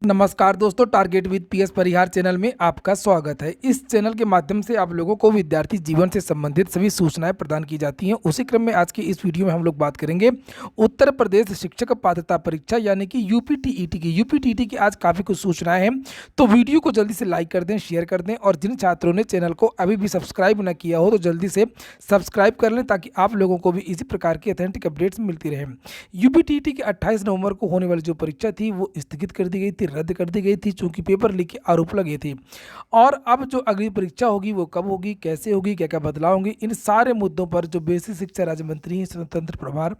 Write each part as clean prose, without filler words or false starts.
नमस्कार दोस्तों, target with PS Parihar channel में आपका स्वागत है। इस चैनल के माध्यम से आप लोगों को विद्यार्थी जीवन से संबंधित सभी सूचनाएं प्रदान की जाती हैं। उसी क्रम में आज की इस वीडियो में हम लोग बात करेंगे उत्तर प्रदेश शिक्षक पात्रता परीक्षा यानी कि यूपीटीईटी की आज काफ़ी कुछ सूचनाएं हैं। तो वीडियो को जल्दी से लाइक कर दें, शेयर कर दें और जिन छात्रों ने चैनल को अभी भी सब्सक्राइब न किया हो तो जल्दी से सब्सक्राइब कर लें ताकि आप लोगों को भी इसी प्रकार की अथेंटिक अपडेट्स मिलती रहें। यूपीटीईटी की 28 नवंबर को होने वाली जो परीक्षा थी वो स्थगित कर दी गई थी, रद्द कर दी गई थी, चूंकि पेपर लीक के आरोप लगे थे। और अब जो अगली परीक्षा होगी वो कब होगी, कैसे होगी, क्या क्या बदलाव होंगे, इन सारे मुद्दों पर जो बेसिक शिक्षा राज्य मंत्री हैं स्वतंत्र प्रभार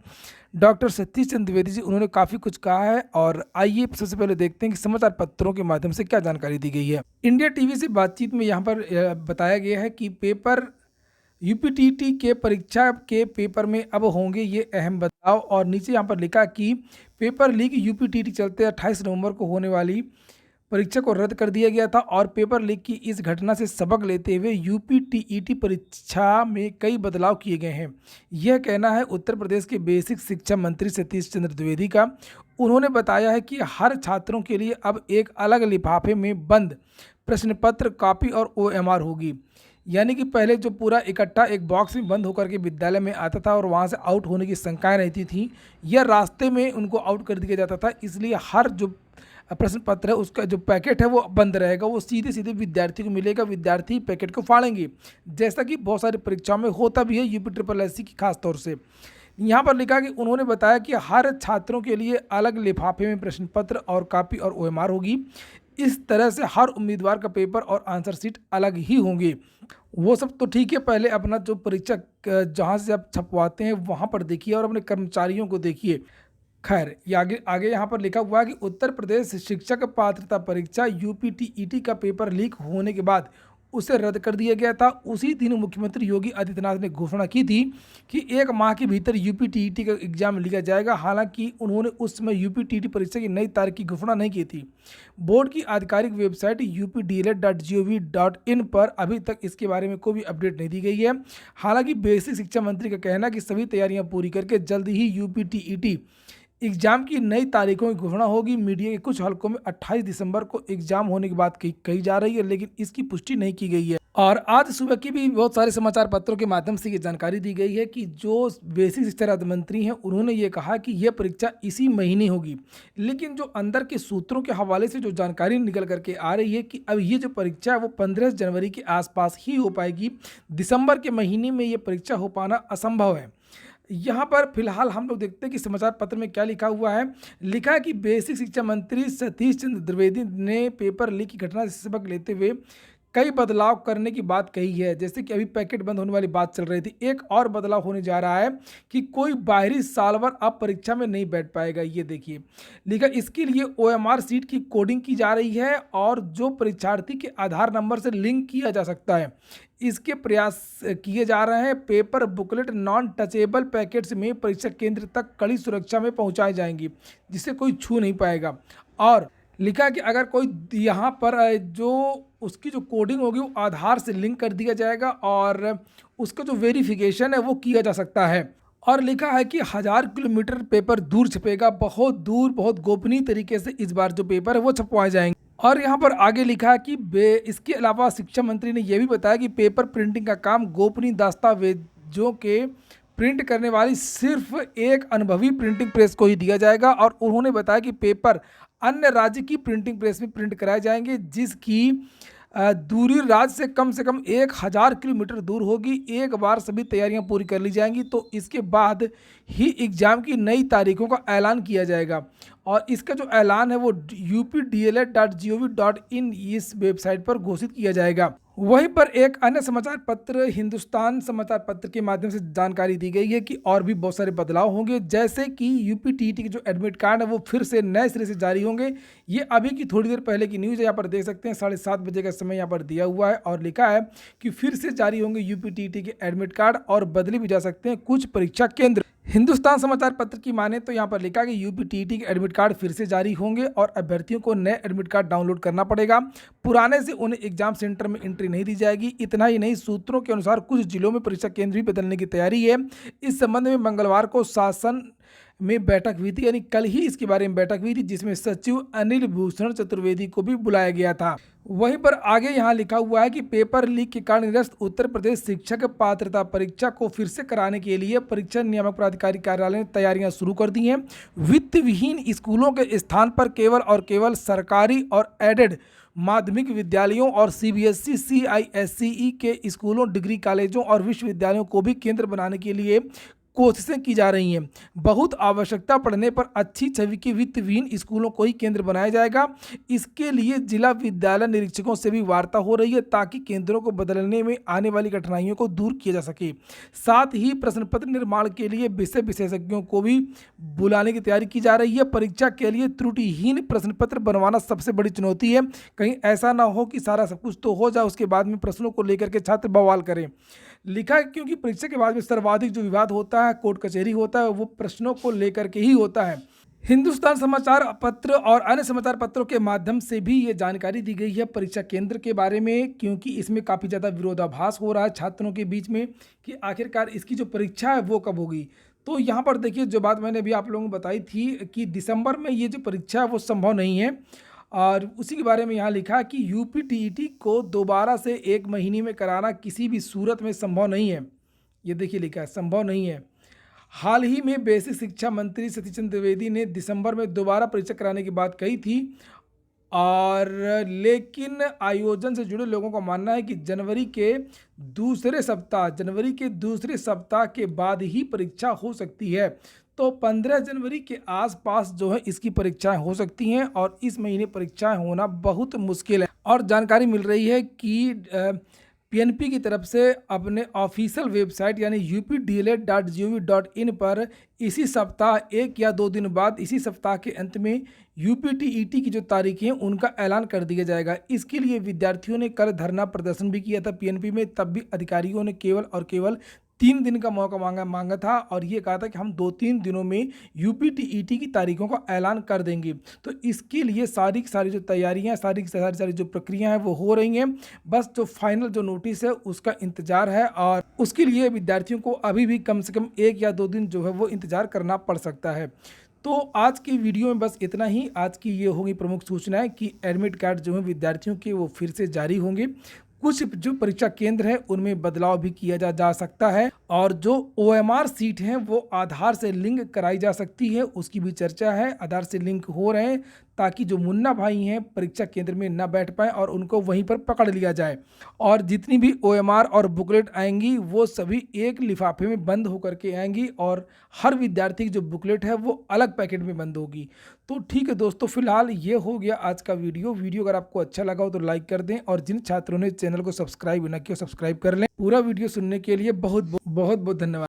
डॉक्टर सतीश चंद्र द्विवेदी जी, उन्होंने काफ़ी कुछ कहा है। और आइए सबसे पहले देखते हैं कि समाचार पत्रों के माध्यम से क्या जानकारी दी गई है। इंडिया टीवी से बातचीत में यहाँ पर बताया गया है कि यूपीटीटी के परीक्षा के पेपर में अब होंगे ये अहम बदलाव। और नीचे यहाँ पर लिखा कि पेपर लीक यूपीटीटी चलते 28 नवंबर को होने वाली परीक्षा को रद्द कर दिया गया था। और पेपर लीक की इस घटना से सबक लेते हुए यूपीटीईटी परीक्षा में कई बदलाव किए गए हैं। यह कहना है उत्तर प्रदेश के बेसिक शिक्षा मंत्री सतीश चंद्र द्विवेदी का। उन्होंने बताया है कि हर छात्रों के लिए अब एक अलग लिफाफे में बंद प्रश्न पत्र, कॉपी और ओएमआर होगी। यानी कि पहले जो पूरा इकट्ठा एक बॉक्स में बंद होकर के विद्यालय में आता था और वहाँ से आउट होने की शंकाएं रहती थी, यह रास्ते में उनको आउट कर दिया जाता था। इसलिए हर जो प्रश्न पत्र है उसका जो पैकेट है वो बंद रहेगा, वो सीधे सीधे विद्यार्थी को मिलेगा, विद्यार्थी पैकेट को फाड़ेंगे, जैसा कि बहुत सारी परीक्षाओं में होता भी है यूपी की खास तौर से। यहाँ पर लिखा कि उन्होंने बताया कि हर छात्रों के लिए अलग लिफाफे में प्रश्न पत्र और कॉपी और ओएमआर होगी। इस तरह से हर उम्मीदवार का पेपर और आंसर शीट अलग ही होंगे। वो सब तो ठीक है, पहले अपना जो परीक्षा जहाँ से आप छपवाते हैं वहाँ पर देखिए और अपने कर्मचारियों को देखिए। खैर, ये आगे आगे यहाँ पर लिखा हुआ है कि उत्तर प्रदेश शिक्षक पात्रता परीक्षा यूपीटीईटी का पेपर लीक होने के बाद उसे रद्द कर दिया गया था। उसी दिन मुख्यमंत्री योगी आदित्यनाथ ने घोषणा की थी कि 1 माह के भीतर यूपीटीईटी का एग्जाम लिया जाएगा। हालांकि उन्होंने उस समय यूपीटीईटी परीक्षा की नई तारीख की घोषणा नहीं की थी। बोर्ड की आधिकारिक वेबसाइट updled.gov.in पर अभी तक इसके बारे में कोई भी अपडेट नहीं दी गई है। हालांकि बेसिक शिक्षा मंत्री का कहना है कि सभी तैयारियां पूरी करके जल्द ही यूपीटीईटी एग्जाम की नई तारीखों की घोषणा होगी। मीडिया के कुछ हलकों में 28 दिसंबर को एग्जाम होने की बात कही जा रही है, लेकिन इसकी पुष्टि नहीं की गई है। और आज सुबह की भी बहुत सारे समाचार पत्रों के माध्यम से ये जानकारी दी गई है कि जो बेसिक शिक्षा राज्य मंत्री हैं उन्होंने ये कहा कि यह परीक्षा इसी महीने होगी। लेकिन जो अंदर के सूत्रों के हवाले से जो जानकारी निकल करके आ रही है कि अब ये जो परीक्षा है वो 15 जनवरी के आसपास ही हो पाएगी। दिसंबर के महीने में ये परीक्षा हो पाना असंभव है। यहाँ पर फिलहाल हम लोग देखते हैं कि समाचार पत्र में क्या लिखा हुआ है। लिखा है कि बेसिक शिक्षा मंत्री सतीश चंद्र द्विवेदी ने पेपर लीक की घटना से सबक लेते हुए कई बदलाव करने की बात कही है। जैसे कि अभी पैकेट बंद होने वाली बात चल रही थी, एक और बदलाव होने जा रहा है कि कोई बाहरी सालवर अब परीक्षा में नहीं बैठ पाएगा। ये देखिए लिखा, इसके लिए ओएमआर सीट की कोडिंग की जा रही है और जो परीक्षार्थी के आधार नंबर से लिंक किया जा सकता है, इसके प्रयास किए जा रहे हैं। Paper booklet non touchable packets में परीक्षा केंद्र तक कड़ी सुरक्षा में पहुंचाई जाएंगी, जिसे कोई छू नहीं पाएगा। और लिखा है कि अगर कोई यहाँ पर जो उसकी जो कोडिंग होगी वो आधार से लिंक कर दिया जाएगा और उसका जो वेरिफिकेशन है वो किया जा सकता है। और लिखा है कि 1000 किलोमीटर पेपर दूर छपेगा, बहुत दूर, बहुत गोपनीय तरीके से इस बार जो पेपर है वो छपवाए जाएंगे। और यहाँ पर आगे लिखा है कि इसके अलावा शिक्षा मंत्री ने यह भी बताया कि पेपर प्रिंटिंग का काम गोपनीय दस्तावेजों के प्रिंट करने वाली सिर्फ एक अनुभवी प्रिंटिंग प्रेस को ही दिया जाएगा। और उन्होंने बताया कि पेपर अन्य राज्य की प्रिंटिंग प्रेस में प्रिंट कराए जाएंगे, जिसकी दूरी राज्य से कम 1000 किलोमीटर दूर होगी। एक बार सभी तैयारियां पूरी कर ली जाएंगी तो इसके बाद ही एग्ज़ाम की नई तारीखों का ऐलान किया जाएगा। और इसका जो ऐलान है वो updled.gov.in इस वेबसाइट पर घोषित किया जाएगा। वहीं पर एक अन्य समाचार पत्र हिंदुस्तान समाचार पत्र के माध्यम से जानकारी दी गई है कि और भी बहुत सारे बदलाव होंगे, जैसे कि यूपीटीईटी के जो एडमिट कार्ड है वो फिर से नए सिरे से जारी होंगे। ये अभी की थोड़ी देर पहले की न्यूज़ है, यहाँ पर देख सकते हैं 7:30 बजे का समय यहाँ पर दिया हुआ है। और लिखा है कि फिर से जारी होंगे यूपीटीईटी के एडमिट कार्ड और बदले भी जा सकते हैं कुछ परीक्षा केंद्र। हिंदुस्तान समाचार पत्र की माने तो यहाँ पर लिखा कि यूपीटीईटी के एडमिट कार्ड फिर से जारी होंगे और अभ्यर्थियों को नए एडमिट कार्ड डाउनलोड करना पड़ेगा। पुराने से उन्हें एग्जाम सेंटर में एंट्री नहीं दी जाएगी। इतना ही नहीं, सूत्रों के अनुसार कुछ जिलों में परीक्षा केंद्र भी बदलने की तैयारी है। इस संबंध में मंगलवार को शासन में बैठक हुई थी, यानी कल ही इसके बारे में बैठक हुई थी, जिसमें सचिव अनिल भूषण चतुर्वेदी को भी बुलाया गया था। वहीं पर आगे यहाँ लिखा हुआ है कि पेपर लीक के कारण निरस्त उत्तर प्रदेश शिक्षक पात्रता परीक्षा को फिर से कराने के लिए परीक्षा नियामक प्राधिकारी कार्यालय ने तैयारियां शुरू कर दी हैं। वित्त विहीन स्कूलों के स्थान पर केवल और केवल सरकारी और एडेड माध्यमिक विद्यालयों और सीबीएसई सीआईएससीई के स्कूलों, डिग्री कॉलेजों और विश्वविद्यालयों को भी केंद्र बनाने के लिए कोशिशें की जा रही हैं। बहुत आवश्यकता पड़ने पर अच्छी छवि के वित्त विहीन स्कूलों को ही केंद्र बनाया जाएगा। इसके लिए जिला विद्यालय निरीक्षकों से भी वार्ता हो रही है, ताकि केंद्रों को बदलने में आने वाली कठिनाइयों को दूर किया जा सके। साथ ही प्रश्न पत्र निर्माण के लिए विषय विशेषज्ञों को भी बुलाने की तैयारी की जा रही है। परीक्षा के लिए त्रुटिहीन प्रश्न पत्र बनवाना सबसे बड़ी चुनौती है। कहीं ऐसा ना हो कि सारा सब कुछ तो हो जाए, उसके बाद में प्रश्नों को लेकर के छात्र बवाल करें। लिखा है क्योंकि परीक्षा के बाद में सर्वाधिक जो विवाद होता है, कोर्ट कचहरी होता है, वो प्रश्नों को लेकर के ही होता है। हिंदुस्तान समाचार पत्र और अन्य समाचार पत्रों के माध्यम से भी ये जानकारी दी गई है परीक्षा केंद्र के बारे में, क्योंकि इसमें काफ़ी ज़्यादा विरोधाभास हो रहा है छात्रों के बीच में कि आखिरकार इसकी जो परीक्षा है वो कब होगी। तो यहाँ पर देखिए, जो बात मैंने अभी आप लोगों को बताई थी कि दिसंबर में ये जो परीक्षा है वो संभव नहीं है, और उसी के बारे में यहाँ लिखा है कि यूपी टीईटी को दोबारा से 1 महीने में कराना किसी भी सूरत में संभव नहीं है। ये देखिए लिखा है, संभव नहीं है। हाल ही में बेसिक शिक्षा मंत्री सतीश चंद्र द्विवेदी ने दिसंबर में दोबारा परीक्षा कराने की बात कही थी, और लेकिन आयोजन से जुड़े लोगों का मानना है कि जनवरी के दूसरे सप्ताह के बाद ही परीक्षा हो सकती है। तो 15 जनवरी के आसपास जो है इसकी परीक्षाएं हो सकती हैं, और इस महीने परीक्षाएं होना बहुत मुश्किल है। और जानकारी मिल रही है कि पीएनपी की तरफ से अपने ऑफिशियल वेबसाइट यानी updla.gov.in पर इसी सप्ताह 1 या 2 दिन बाद, इसी सप्ताह के अंत में यूपी टीईटी की जो तारीखें हैं उनका ऐलान कर दिया जाएगा। इसके लिए विद्यार्थियों ने कल धरना प्रदर्शन भी किया था पीएनपी में। तब भी अधिकारियों ने केवल और केवल 3 दिन का मौका मांगा था, और ये कहा था कि हम 2-3 दिनों में यूपी टीईटी की तारीखों का ऐलान कर देंगे। तो इसके लिए सारी जो तैयारियां, सारी जो प्रक्रिया हैं वो हो रही हैं। बस जो फाइनल जो नोटिस है उसका इंतजार है, और उसके लिए विद्यार्थियों को अभी भी कम से कम 1 या 2 दिन जो है वो इंतजार करना पड़ सकता है। तो आज की वीडियो में बस इतना ही। आज की ये होगी प्रमुख सूचनाएं कि एडमिट कार्ड जो है विद्यार्थियों के वो फिर से जारी होंगे। कुछ जो परीक्षा केंद्र है उनमें बदलाव भी किया जा सकता है, और जो ओएमआर सीट हैं वो आधार से लिंक कराई जा सकती है, उसकी भी चर्चा है। आधार से लिंक हो रहे हैं ताकि जो मुन्ना भाई हैं परीक्षा केंद्र में ना बैठ पाएँ और उनको वहीं पर पकड़ लिया जाए। और जितनी भी ओएमआर और बुकलेट आएंगी वो सभी एक लिफाफे में बंद होकर के आएंगी, और हर विद्यार्थी की जो बुकलेट है वो अलग पैकेट में बंद होगी। तो ठीक है दोस्तों, फिलहाल ये हो गया आज का वीडियो। अगर आपको अच्छा लगा हो तो लाइक कर दें, और जिन छात्रों ने चैनल को सब्सक्राइब न किया सब्सक्राइब कर लें। पूरा वीडियो सुनने के लिए बहुत बहुत धन्यवाद।